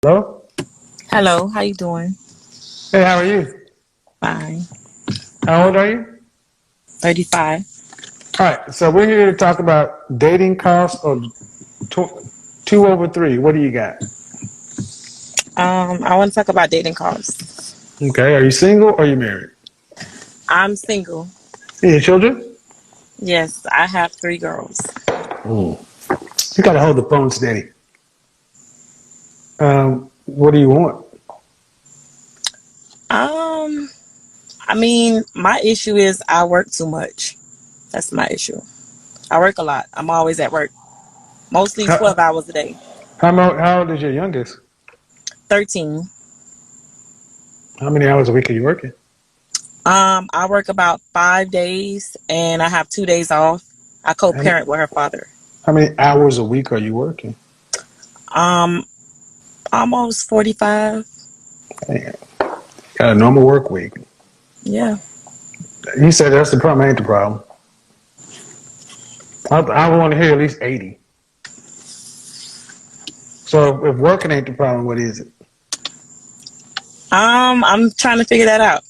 Hello? Hello, how you doing? Hey, how are you? Fine. How old are you? 35. All right, so we're here to talk about dating costs of two over three. What do you got? I want to talk about dating costs. Okay, are you single or are you married? I'm single. Any children? Yes, I have three girls. Mm. You got to hold the phone steady. What do you want? Um, I mean, my issue is I work too much. That's my issue. I work a lot. I'm always at work. Mostly 12 How, hours a day. how old is your youngest? 13. How many hours a week are you working? I work about 5 days and I have 2 days off. I How, ma- co-parent with her father. how many hours a week are you working? Um, Almost 45. Damn. Got a normal work week. Yeah. You said that's the problem, ain't the problem. I want to hear at least 80. So if working ain't the problem, what is it? I'm trying to figure that out.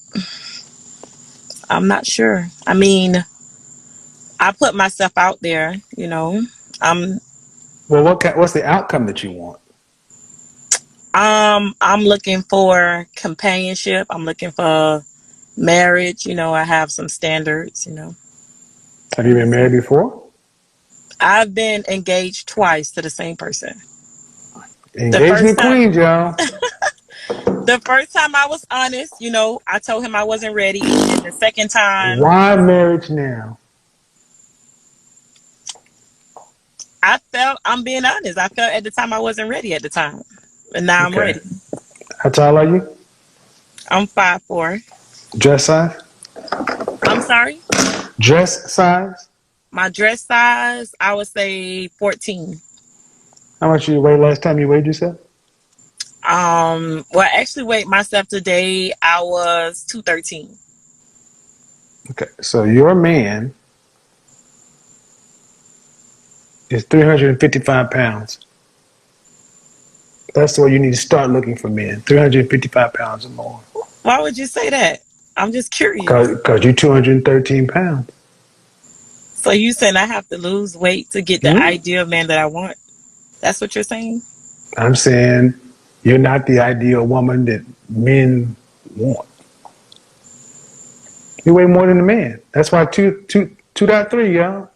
I'm not sure. I mean, I put myself out there. I'm Well, what's the outcome that you want? I'm looking for companionship. I'm looking for marriage. I have some standards. Have you And been that's married it. before? I've been engaged twice to the same person. The first Engagement time queens, y'all. the first time I was honest, I told him I wasn't ready. And the second time Why marriage now? I'm being honest. I felt at the time I wasn't ready at the time. And now I'm Okay. ready. How tall are you? I'm 5'4". Dress size? I'm sorry. Dress size? My dress size, I would say 14. How much you weigh last time you weighed yourself? Well, actually, weighed myself today. I was 213. Okay. So your man is 355 pounds. That's the way you need to start looking for men. 355 pounds or more. Why would you say that? I'm just curious. Because you're 213 pounds. So you saying I have to lose weight to get the Hmm? ideal man that I want? That's what you're saying? I'm saying you're not the ideal woman that men want. You weigh more than a man. That's why 2.3, y'all.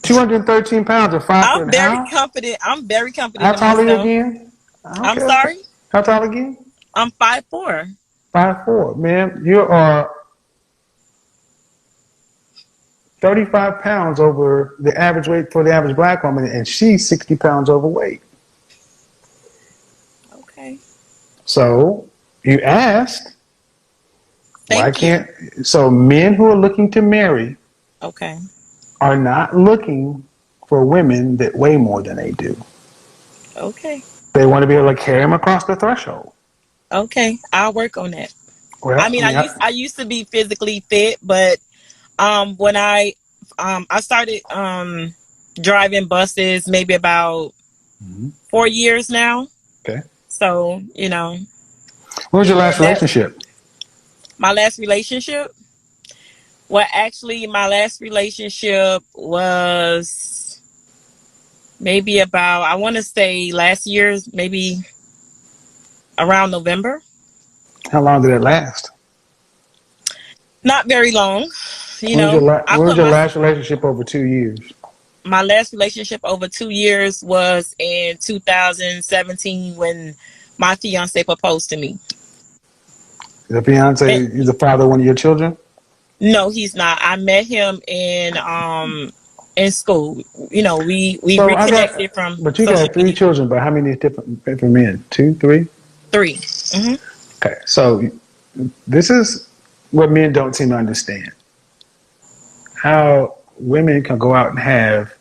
213 pounds or 5 foot I'm and very how? confident. I'm very How confident in tall are you myself. again? I'm Okay, okay. sorry. How tall again? I'm 5'4". 5'4". Man, you are 35 pounds over the average weight for the average black woman, and she's 60 pounds overweight. Okay. So you asked, why Thank you. can't, so men who are looking to marry Okay. are not looking for women that weigh more than they do. Okay. They want to be able to carry them across the threshold. Okay. I'll work on that. I Well, I mean, I mean, used I used to be physically fit, but when I started driving buses maybe about Mhm. 4 years now. Okay. So, What was your last that relationship? my last relationship. Well, actually, my last relationship was maybe about, I want to say last year, maybe around November. How long did it last? Not very long. You When was your know, I when was put your last relationship over 2 years? my last relationship over 2 years was in 2017 when my fiance proposed to me. The fiance And is the father of one of your children? no, he's not. I met him in school. We So I got, reconnected from but you social got three media. children, but how many different men? Two, three? Three. Hmm. Okay, so this is what men don't seem to understand. How women can go out and have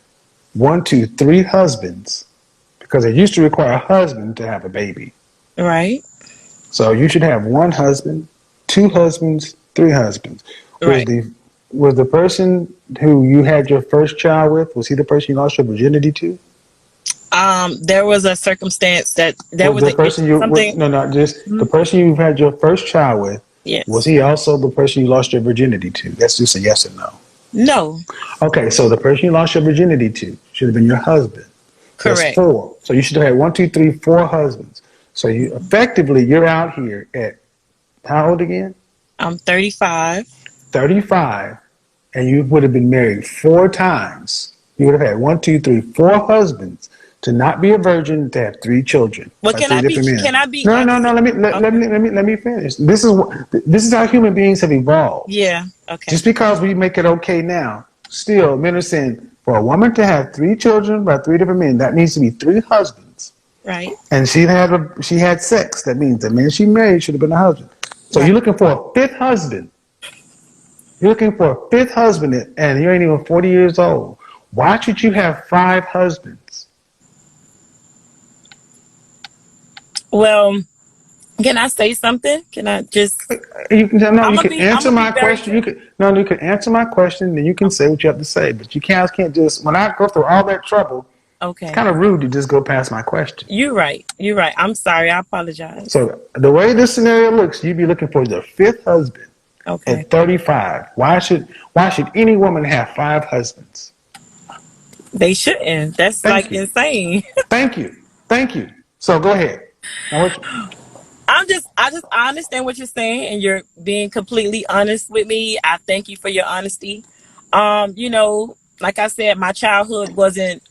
one, two, three husbands because it used to require a husband to have a baby. Right. So you should have one husband, two husbands, three husbands. Was Right. the was the person who you had your first child with, was he the person you lost your virginity to? There was a circumstance that there Was was the a person you something. no no just the Mhm. person you've had your first child with? Was Yes. he also the person you lost your virginity to? That's just a yes or no. No. Okay, so the person you lost your virginity to should have been your husband. That's Correct. four. So you should have had one, two, three, four husbands. So you effectively you're out here at how old again? I'm 35. 35, and you would have been married four times. You would have had one, two, three, four husbands to not be a virgin to have three children Well, by three different men. can I be No, no, honest? no. Okay. Let me finish. This is how human beings have evolved. Yeah. Okay. Just because we make it okay now, still men are saying for a woman to have three children by three different men, that needs to be three husbands. Right. And she had sex. That means the man she married should have been a husband. So Right. you're looking for a fifth husband. You're looking for a fifth husband, and you ain't even 40 years old. Why should you have five husbands? Well, can I say something? Can I just? You can no, you can I'm answer gonna be my very question. careful. You can answer my question, and you can say what you have to say. But you can't just when I go through all that trouble. It's Okay. kind of rude to just go past my question. You're right. You're right. I'm sorry. I apologize. So the way this scenario looks, you'd be looking for the fifth husband Okay. at 35. Why should any woman have five husbands? They shouldn't. That's Thank like you. insane. Thank you. Thank you. So go ahead. Now what I understand what you're saying, and you're being completely honest with me. I thank you for your honesty. Like I said, my childhood wasn't,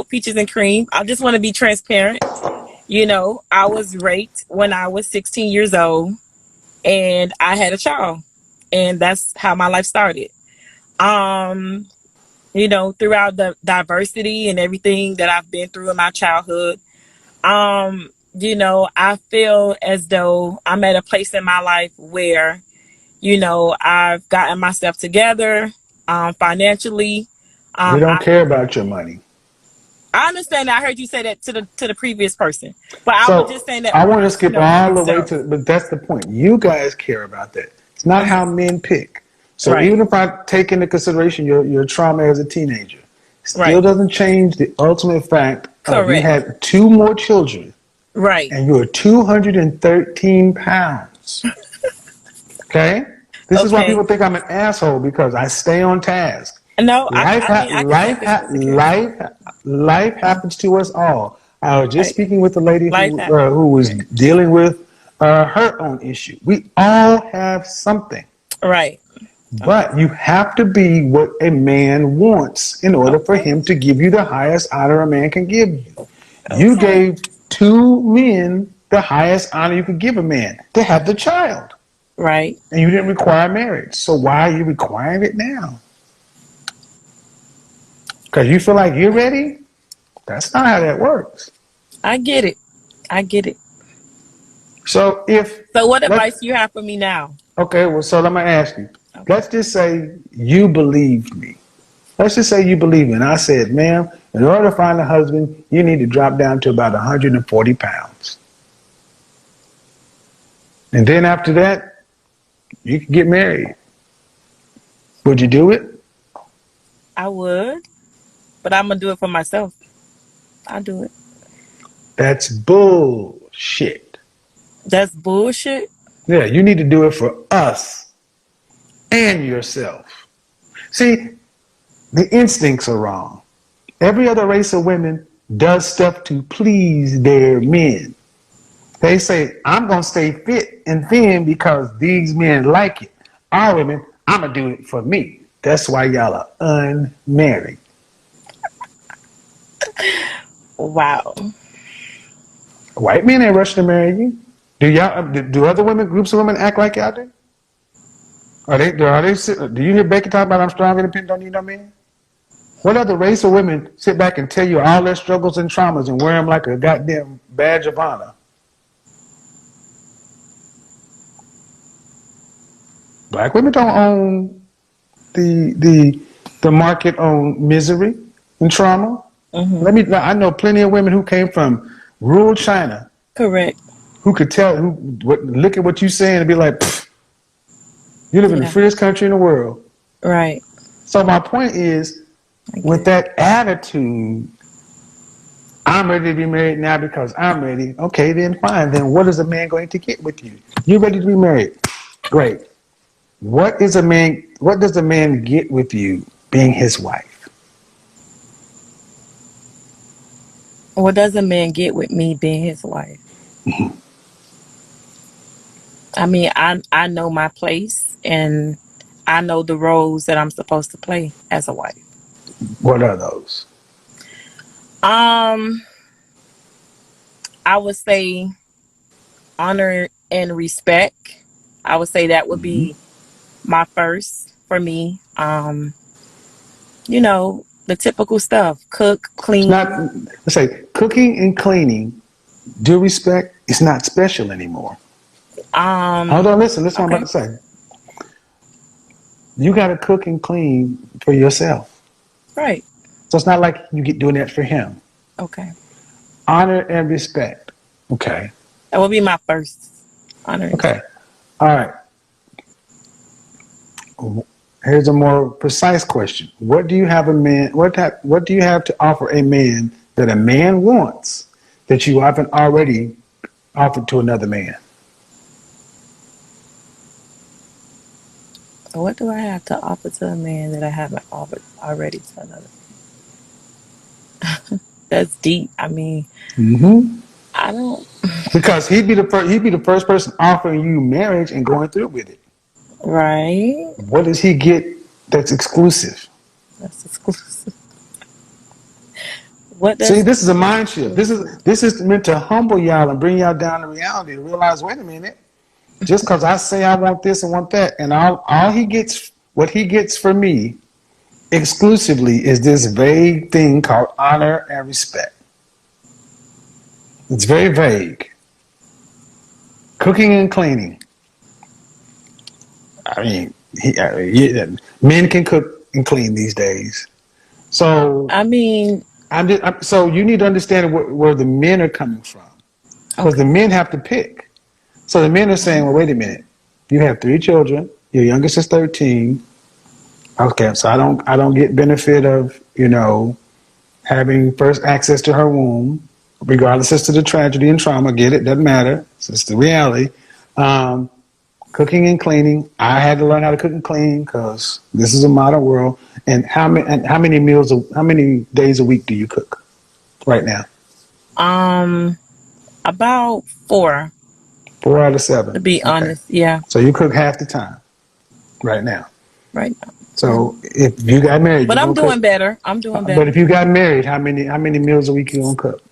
peaches and cream. I just want to be transparent. I was raped when I was 16 years old, and I had a child, and that's how my life started. Um, Throughout the diversity and everything that I've been through in my childhood, I feel as though I'm at a place in my life where, I've gotten myself together, financially. we don't I care about your money. I understand that. I heard you say that to the previous person, but I was So just saying that I for want to skip for all the way myself. to, but that's the point. You guys care about that. It's not Okay. how men pick. So Right. even if I take into consideration your trauma as a teenager, still Right. doesn't change the ultimate fact of you Correct. had two more children Right. and you're 213 pounds. Okay? This is why Okay. people think I'm an asshole because I stay on task. No, Life, I mean I can take responsibility. life happens to us all. I was just Right. speaking with a lady Life happens. who was Right. dealing with her own issue. We all have something, Right. Okay. but you have to be what a man wants in order for Okay. him to give you the highest honor a man can give you. You Okay. gave two men the highest honor you could give a man to have the child, Right. and you didn't require marriage. So why are you requiring it now? Because you feel like you're ready? That's not how that works. I get it. I get it. So if So what let advice do you have for me now? okay, well, so let me ask you. Okay. Let's just say you believed me. Let's just say you believe me. And I said, ma'am, in order to find a husband, you need to drop down to about 140 pounds. And then after that, you can get married. Would you do it? I would, but I'm gonna do it for myself. I'll do it. That's bullshit. That's bullshit. Yeah, you need to do it for us and yourself. See, the instincts are wrong. Every other race of women does stuff to please their men. They say, I'm going to stay fit and thin because these men like it. Our women, I'm going to do it for me. That's why y'all are unmarried. Wow. White men ain't rushing to marry you. Do other women, groups of women act like y'all do? Do you hear Becky talk about I'm strong, independent, don't need no man? What other race of women sit back and tell you all their struggles and traumas and wear them like a goddamn badge of honor? Black women don't own the market on misery and trauma. Mm-hmm. I know plenty of women who came from rural China Correct. who could look at what you saying and be like, you live in the Yeah. freest country in the world. Right. So my point is, I get with it. that attitude, I'm ready to be married now because I'm ready. Okay, then fine. Then what is a man going to get with you? You're ready to be married. Great. What is a man? What does a man get with you being his wife? What does a man get with me being his wife? I mean, I know my place and I know the roles that I'm supposed to play as a wife. What are those? Um, I would say honor and respect. I would say that would Mm-hmm. be my first for me. You know, the typical stuff. Cook, It's not. clean. Let's say cooking and cleaning. Due respect. It's not special anymore. Hold on. Listen. Listen. What I'm Okay. about to say. You got to cook and clean for yourself. Right. So it's not like you get doing that for him. Okay. Honor and respect. Okay. That would be my first honor and Okay. respect. All right. Here's a more precise question. What do you have a man? What do you have to offer a man that a man wants that you haven't already offered to another man? What do I have to offer to a man that I haven't offered already to another? That's deep. I mean, Mm-hmm. I don't. Because he'd be the first person offering you marriage and going through with it. Right. What does he get that's exclusive? That's exclusive. What See, does this is a mind shift. This is meant to humble y'all and bring y'all down to reality and realize, wait a minute, just because I say I want this and want that, and all he gets, what he gets from me exclusively is this vague thing called honor and respect. It's very vague. Cooking and cleaning. I mean, men can cook and clean these days. So I mean, so you need to understand where the men are coming from, because okay. the men have to pick. So the men are saying, well, wait a minute, you have 3 children, your youngest is 13. Okay, so I don't get benefit of having first access to her womb, regardless as to the tragedy and trauma. Get it? Doesn't matter. It's the reality. Um, Cooking and cleaning. I had to learn how to cook and clean because this is a modern world. And how many days a week do you cook right now? Um, about 4, 4 out of 7. to be Okay, honest. Yeah. so you cook half the time right now. Right now. Yeah. So if you got married, But you're I'm gonna doing cook. better. I'm doing But better. if you got married, how many meals a week you gonna cook?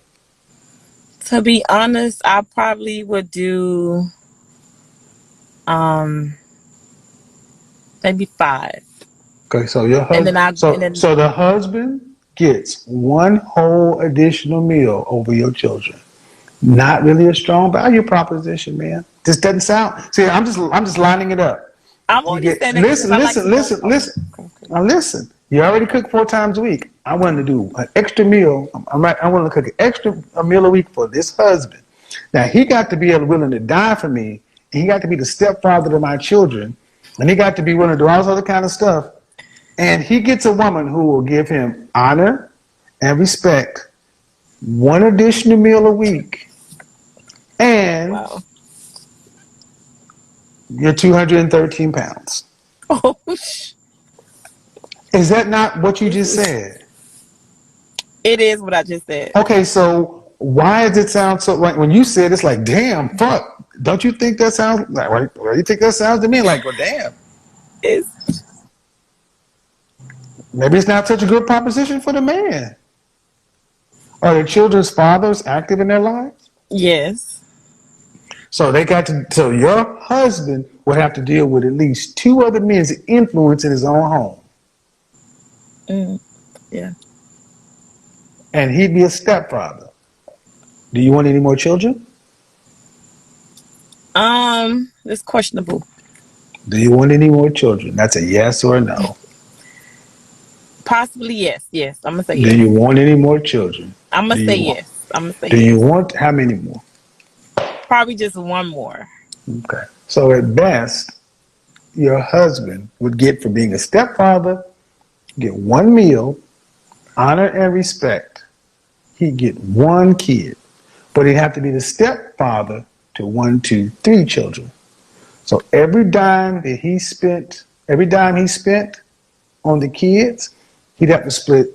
To be honest, I probably would do um maybe 5. Okay, so your And then husband, I and so then so the husband gets one whole additional meal over your children. Not really a strong value proposition, man. This doesn't sound. See, I'm just lining it up. I'm You only get saying that because listen, I like listen, to go. listen, Okay. listen. Okay. Okay. Now listen. You already cook 4 times a week. I want to do an extra meal. I want to cook a meal a week for this husband. Now he got to be willing to die for me. And he got to be the stepfather to my children, and he got to be willing to do all this other kind of stuff. And he gets a woman who will give him honor and respect, one additional meal a week, and Wow. you're 213 pounds. Oh, Is that not what you this just is. said? It is what I just said. Okay, so why does it sound so like when you said it's like, damn, fuck? Don't you think that sounds like, well, you think that sounds to me like, well, damn. It's Maybe it's not such a good proposition for the man. Are the children's fathers active in their lives? yes. So your husband would have to deal with at least 2 other men's influence in his own home. Mm, yeah. And he'd be a stepfather. Do you want any more children? It's questionable. Do you want any more children? That's a yes or a no. Possibly yes. Yes. I'm gonna say Do yes. you want any more children? I'm gonna Do say you want? yes. I'm gonna say Do you yes. want how many more? Probably just one more. Okay. So at best, your husband would get for being a stepfather, get 1 meal, honor and respect, he'd get one kid, but he'd have to be the stepfather to 1, 2, 3 children. So every dime he spent on the kids, he'd have to split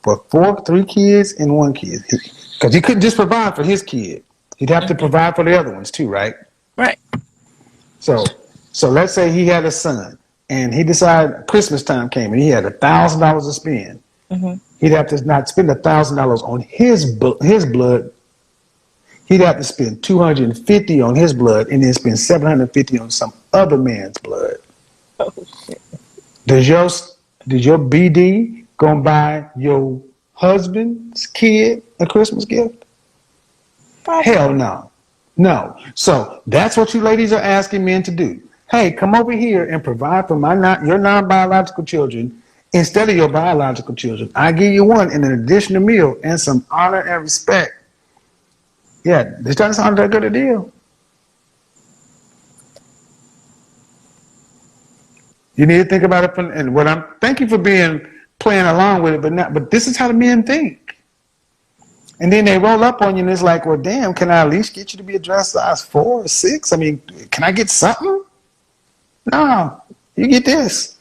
for 3 kids and 1 kid. Because he couldn't just provide for his kid. He'd have to provide for the other ones too, right? Right. So let's say he had a son, and he decided Christmas time came, and he had $1,000 to spend. Mm-hmm. He'd have to not spend $1,000 on his blood. He'd have to spend $250 on his blood, and then spend $750 on some other man's blood. Oh shit. Does your BD go and buy your husband's kid a Christmas gift? Probably. Hell no. No. So that's what you ladies are asking men to do. Hey, come over here and provide for your non-biological children instead of your biological children. I give you one and an additional meal and some honor and respect. Yeah, this doesn't sound that good a deal. You need to think about it and thank you for playing along with it, but this is how the men think. And then they roll up on you and it's like, well, damn, can I at least get you to be a dress size 4 or 6? I mean, can I get something? No, you get this.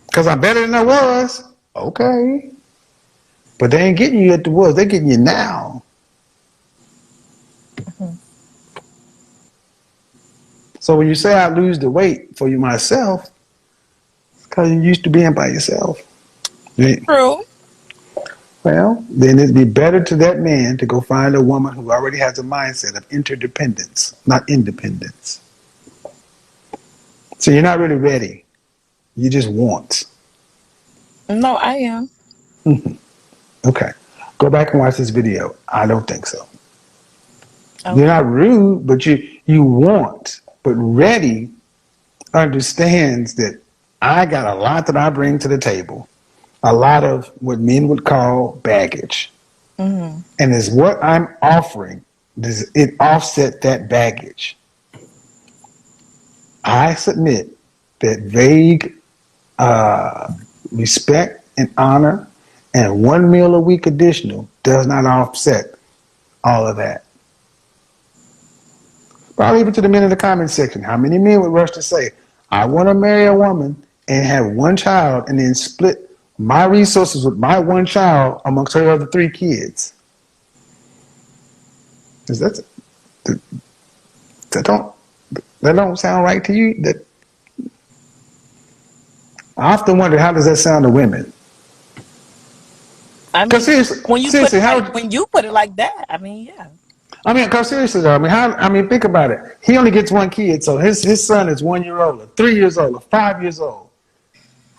Because I'm better than I was. Okay. But they ain't getting you at the was. They're getting you now. Mm-hmm. So when you say I lose the weight for you myself, it's because you used to being by yourself. True. Well, then it'd be better to that man to go find a woman who already has a mindset of interdependence, not independence. So you're not really ready. You just want. No, I am. Mm-hmm. Okay. Go back and watch this video. I don't think so. Okay. You're not rude, but you want. But ready understands that I got a lot that I bring to the table. A lot of what men would call baggage. Mm-hmm. And is what I'm offering, does it offset that baggage? I submit that vague respect and honor and 1 meal a week additional does not offset all of that. But I'll leave it to the men in the comment section. How many men would rush to say, I want to marry a woman and have 1 child and then split my resources with my 1 child amongst her other 3 kids? That don't sound right to you? That I often wonder, how does that sound to women? I mean, when you put it like that, I mean, yeah. I mean, because seriously though, I mean, think about it. He only gets 1 kid, so his son is 1 year old, or 3 years old, or 5 years old,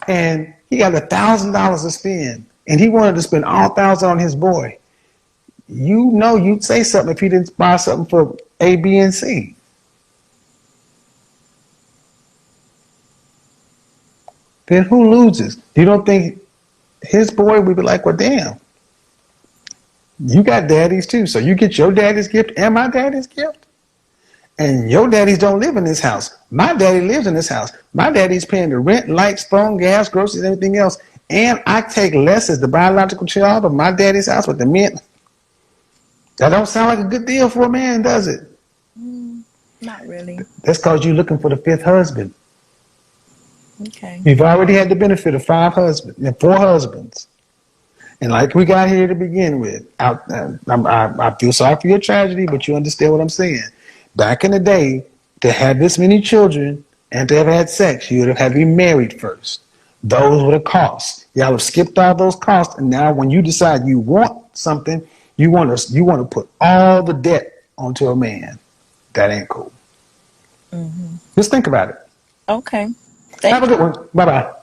and he got $1,000 to spend, and he wanted to spend all 1,000 on his boy. You know, you'd say something if he didn't buy something for A, B, and C. Then who loses? You don't think his boy would be like, well, damn, you got daddies too, so you get your daddy's gift and my daddy's gift? And your daddies don't live in this house. My daddy lives in this house. My daddy's paying the rent, lights, phone, gas, groceries, everything else. And I take less as the biological child of my daddy's house with the men. That don't sound like a good deal for a man, does it? Not really. That's because you're looking for the 5th husband. Okay. You've already had the benefit of 4 husbands. And like we got here to begin with, I feel sorry for your tragedy, but you understand what I'm saying. Back in the day, to have this many children and to have had sex, you would have had to be married first. Those were the costs. Y'all have skipped all those costs, and now when you decide you want something, you want to put all the debt onto a man. That ain't cool. Mm-hmm. Just think about it. Okay. Have a good one. Bye-bye.